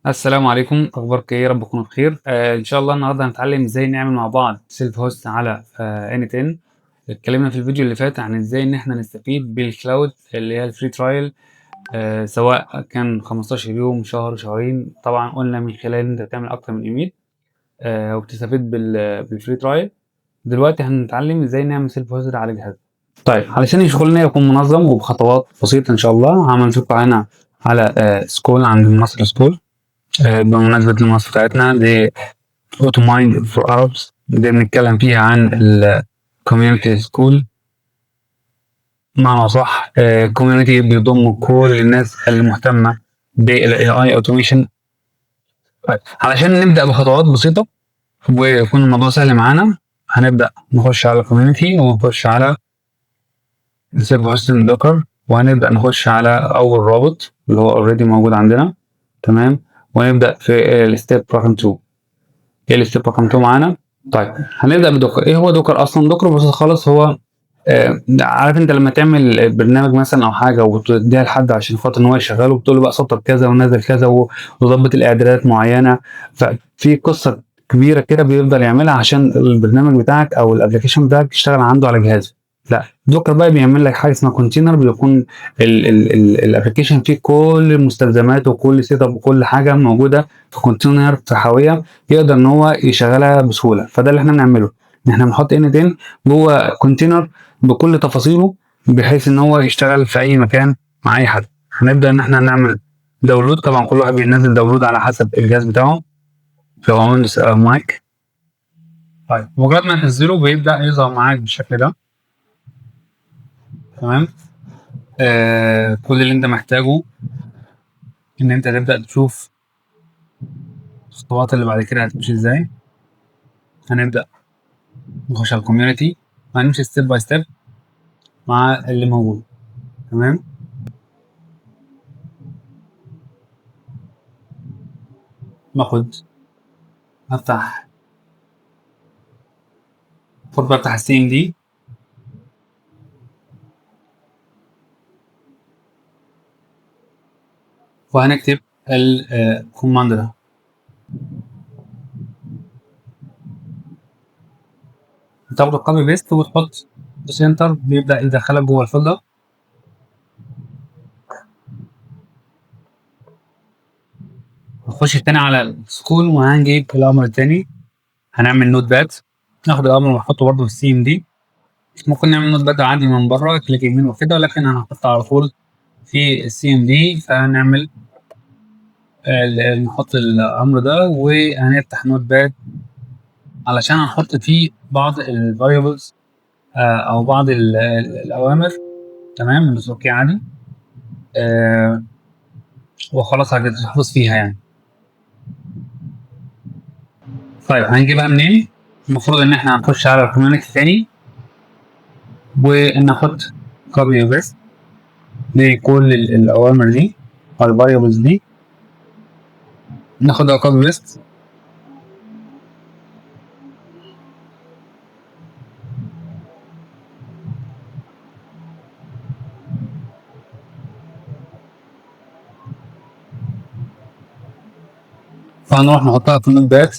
السلام عليكم، اخبارك ايه؟ يا رب تكونوا بخير. ان شاء الله النهارده هنتعلم ازاي نعمل مع بعض سيلف هوست على اني 10. اتكلمنا في الفيديو اللي فات عن ازاي ان احنا نستفيد بالكلاود اللي هي الفري ترايل، سواء كان 15 يوم، شهر، شهرين. طبعا قلنا من خلال ان انت تعمل اكتر من ايميل وبتستفيد بالفري ترايل. دلوقتي هنتعلم ازاي نعمل سيلف هوست على جهاز. طيب، علشان شغلنا يكون منظم وبخطوات بسيطه ان شاء الله، عملت لكم هنا على سكول عند مصر سكول. بمناسبة المنصة بتاعتنا دي اوتو مايند فور اربس، دي بنتكلم فيها عن الكوميونتي سكول. معنى صح، كوميونتي بيضم كل الناس المهتمة بالاي اي اوتوميشن. طيب، علشان نبدأ بخطوات بسيطة ويكون الموضوع سهل معانا، هنبدأ نخش على كوميونتي ونخش على سيرف هوستنج دوكر، وهنبدأ نخش على أول رابط اللي هو اوريدي موجود عندنا. تمام، ونبدأ في الستيب رقم 2. ايه الستيب رقم 2 معانا؟ طيب، هنبدا بدوكر. ايه هو دوكر اصلا؟ دوكر بسيط خالص. هو عارف انت لما تعمل برنامج مثلا او حاجه وتديها لحد عشان خاطر ان هو يشغله، بتقول له بقى سطب كذا ونزل كذا وظبط الاعدادات معينه. ففي قصه كبيره كده بيفضل يعملها عشان البرنامج بتاعك او الابلكيشن بتاعك يشتغل عنده على جهازه. لا، دوكر بقى بيعمل لك حاجه اسمها كونتينر، بيكون الابلكيشن فيه كل المستلزمات وكل سيت اب وكل حاجه موجوده في كونتينر، في حاويه يقدر ان هو يشغلها بسهوله. فده اللي احنا بنعمله، ان احنا بنحط ان جوه كونتينر بكل تفاصيله، بحيث ان هو يشتغل في اي مكان مع اي حد. هنبدا ان احنا نعمل داونلود. طبعا كل واحد بينزل داونلود على حسب الجهاز بتاعه، في ويندوز او ماك. طيب، مجرد ما تنزله بيبدا يظهر معاك بالشكل ده. تمام. كل اللي انت محتاجه ان انت تبدا تشوف الخطوات اللي بعد كده هتمشي ازاي. هنبدا نخش على الكوميونتي، هنمشي ستيب باي ستيب مع اللي موجود. تمام. باخد افتح بفتح السي ام دي، وهنكتب الكوماند ده. هتاخد الكوبي بيست وتحط سنتر، بيبدأ يدخلك جوه الفولدر. نخش تاني على السكول وهنجيب الأمر التاني. هنعمل نوت باد، ناخد الأمر ونحطه برضه في السي ام دي. ممكن نعمل نوت باد عادي من بره، كليك يمين وكده، ولكن هنحطه على طول في السي ام دي. فهنعمل نحط الأمر ده وهنفتح نوت باد علشان هنحط فيه بعض الفاريبلز أو بعض الأوامر. تمام، من اوكي عادي. وخلاص هتحفظ فيها يعني. طيب، هنجيبها منين؟ المفروض ان احنا هنخش على الكوميونتي تاني وناخد كوبي وبيست لكل الاوامر دي او الفاريبلز دي، ناخدها كوبي بيست. فهنروح نحطها في النوت باد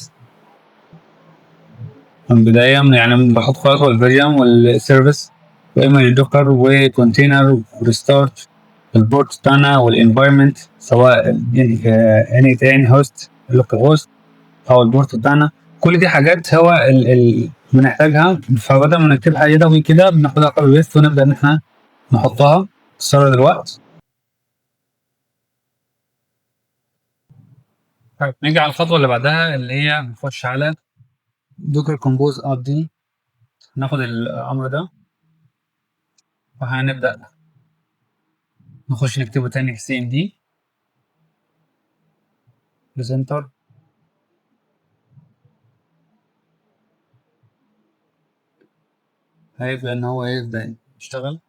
من البداية. يعني بحط خلاص الفيرجن والسيرفيس وايميل دوكر وكونتينر وريستارت، البورت بتاعنا والانفايرمنت، سواء اني هوست لوكال هوست او البورت بتاعنا. كل دي حاجات هو بنحتاجها. فبدل ما نكتبها يدوي كده، بناخدها كوبي بيست ونبدا ان احنا نحطها تسرع الوقت. طيب، نيجي على الخطوه اللي بعدها اللي هي نخش على دوكر كومبوز اب دي. ناخد الامر ده وهنبدا نخش نكتبه تاني في سي ام دي بريزنتر. هيبدا ان هو يبدا يشتغل.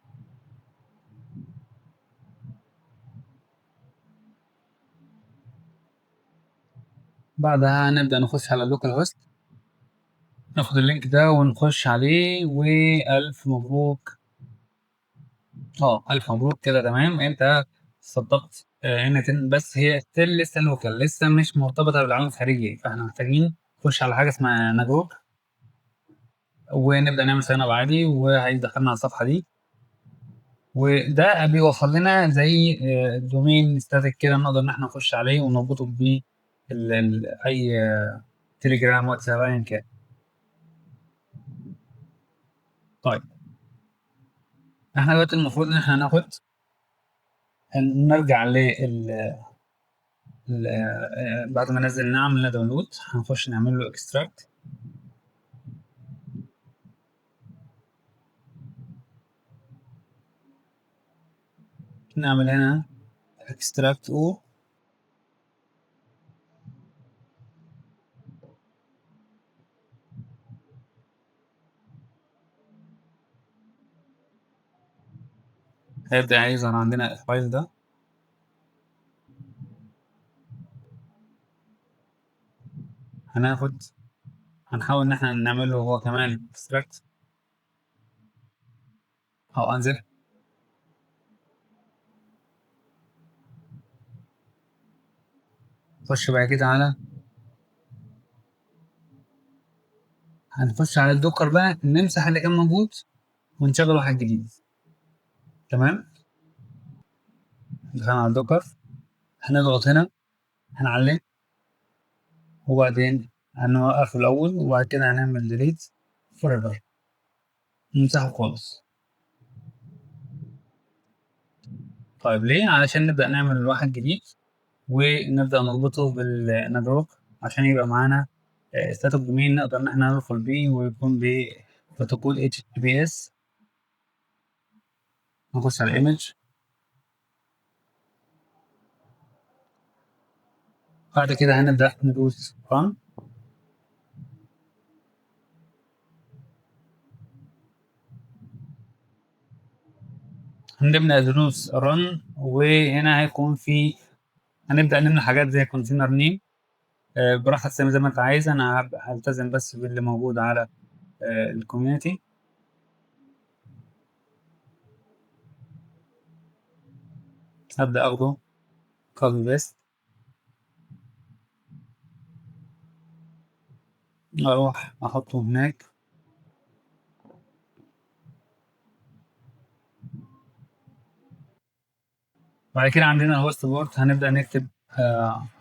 بعدها هنبدا نخش على اللوكال هوست، ناخد اللينك ده ونخش عليه. والف مبروك. الف مبروك كده. تمام، انت صدقت NTN، بس هي still لسه local، لسه مش مرتبطة بالعالم الخارجي، فاحنا محتاجين نخش على حاجة اسمها نجوك ونبدأ نعمل sign up عادي، وهيدخلنا على الصفحة دي، وده بيوفر لنا زي دومين ستاتيك كده نقدر ان احنا نخش عليه ونربطه ب اي تليجرام، واتساب، ايا كان. طيب احنا دلوقتي المفروض ان احنا نرجع بعد ما نزل نعمل داونلود هنخش نعمل له اكستراكت. نعمل هنا اكستراكت او، هيبدأ يظهر عندنا الفايل ده. هنحاول ان احنا نعمل له هو كمان اكستراكت او انزل. نخش بقى كده هنخش على الدوكر بقى، نمسح اللي كان موجود ونشغل واحد جديد. تمام، دخلنا على الدوكر، هنضغط هنا، هنعلم، وبعدين هنوقف الأول، وبعد كده هنعمل ديليت forever، نمسحه خالص. طيب ليه؟ علشان نبدأ نعمل واحد جديد ونبدأ نربطه بالنجروك عشان يبقى معانا ستاتيك دومين نقدر إن احنا ندخل بيه، ويكون ببروتوكول HTTPS. نخش على الايمج، بعد كده هنبدأ ندوس run. هنبدأ ندوس run، وهنا هيكون في هنبدأ نملى حاجات زي كونتينر نيم براحتك زي ما انت عايز. انا هلتزم بس باللي موجود على الكوميونتي. هبدأ اخده كوبي بيست، اروح احطه هناك. بعد كده عندنا الهوست بورت، هنبدأ نكتب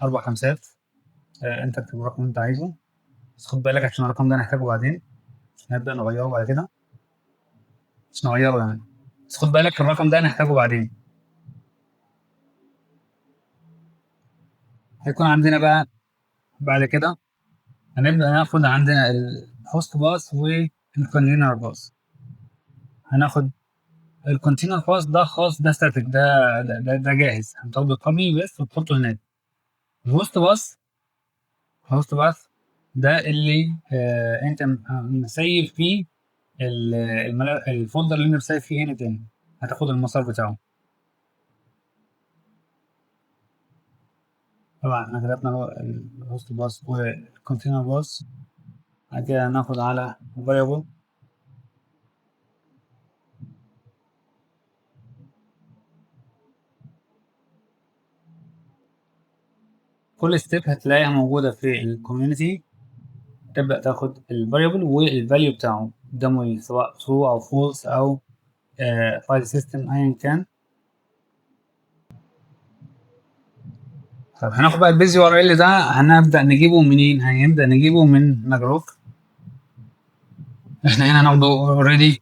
4 خمسات. انت اكتب الرقم اللي انت عايزه، بس خد بالك عشان الرقم ده نحتاجه بعدين، نبدأ نغيره بعد كده، مش نغيره يعني، بس خد بالك الرقم ده نحتاجه بعدين. هيكون عندنا بقى بعد كده هنبدأ ناخد عندنا الهوست باس والكونتينر باس. هناخد الكونتينر باس ده خاص، ده ستاتيك، ده جاهز، هتاخده كوبي بس وتحطه هناك. الهوست باس، ده اللي انت مسيف فيه الفولدر اللي انت مسيف فيه هنا تاني، هتاخد المسار بتاعه. طبعا احنا كتبنا الهوست باس والكونتينر باس. بعد كده هناخد على variable. كل ستيب هتلاقيها موجودة في الكوميونتي، تبدأ تاخد الفاريبل والفاليو بتاعه قدامه إيه، سواء true أو false أو فايل سيستم أيا كان. طب هناخد بقى البيز يو ار ال ده، هنبدأ نجيبه منين؟ هنبدأ نجيبه من نجروك. احنا هنا هناخده اوريدي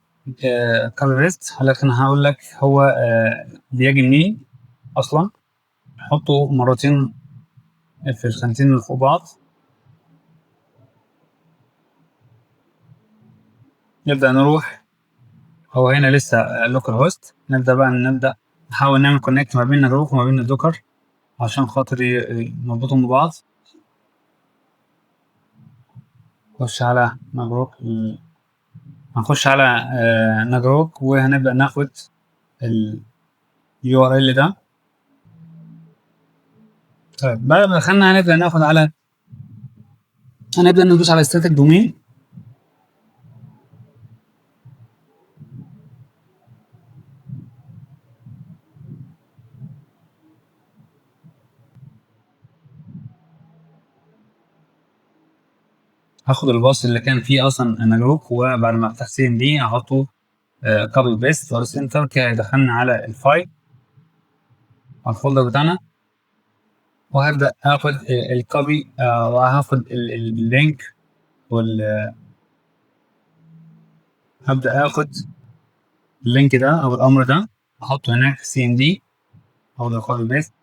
كفرست، لكن هقول لك هو بيجي منين اصلا. نحطه مرتين في الخانتين اللي فوق بعض. نبدأ نروح، هو هنا لسه لوكال هوست، نبدأ نحاول نعمل كونكت ما بين نجروك وما بين الدوكر عشان خاطر نربطهم ببعض. نخش على نجروك، هنخش على نجروك، وهنبدأ ناخد اليو ار ال ده. طيب بعد ما دخلنا هنبدأ ندوس على static domain. هاخد الباص اللي كان فيه اصلا انالوج، وبعد ما افتح سي ام دي احطه كوبي بيست وادوس انتر كده هيدخلنا على الفايل على الفولدر بتاعنا، وهبدا اخد الكوبي وهاخد اللينك وال هبدا اخد اللينك ده او الامر ده احطه هناك في سي ام دي او الكوبي بيست.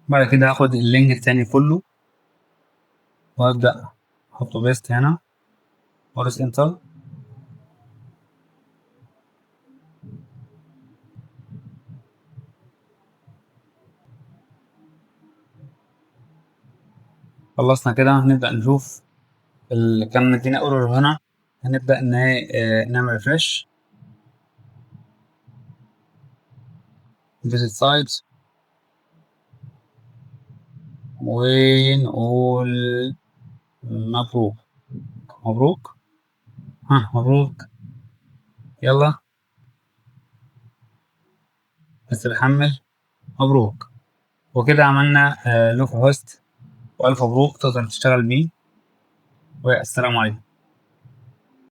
بعد كده هاخد اللينك التاني كله وابدا احطه بيست هنا وادوس انتر. خلصنا كده، هنبدا نشوف اللي كان مدينا ايرور هنا. هنبدا نعمل ريفرش فيزيت سايت ونقول مبروك. مبروك، ها مبروك، يلا بس بحمل. مبروك. وكده عملنا لوك هوست، والف مبروك تقدر تشتغل بيه، والسلام عليكم.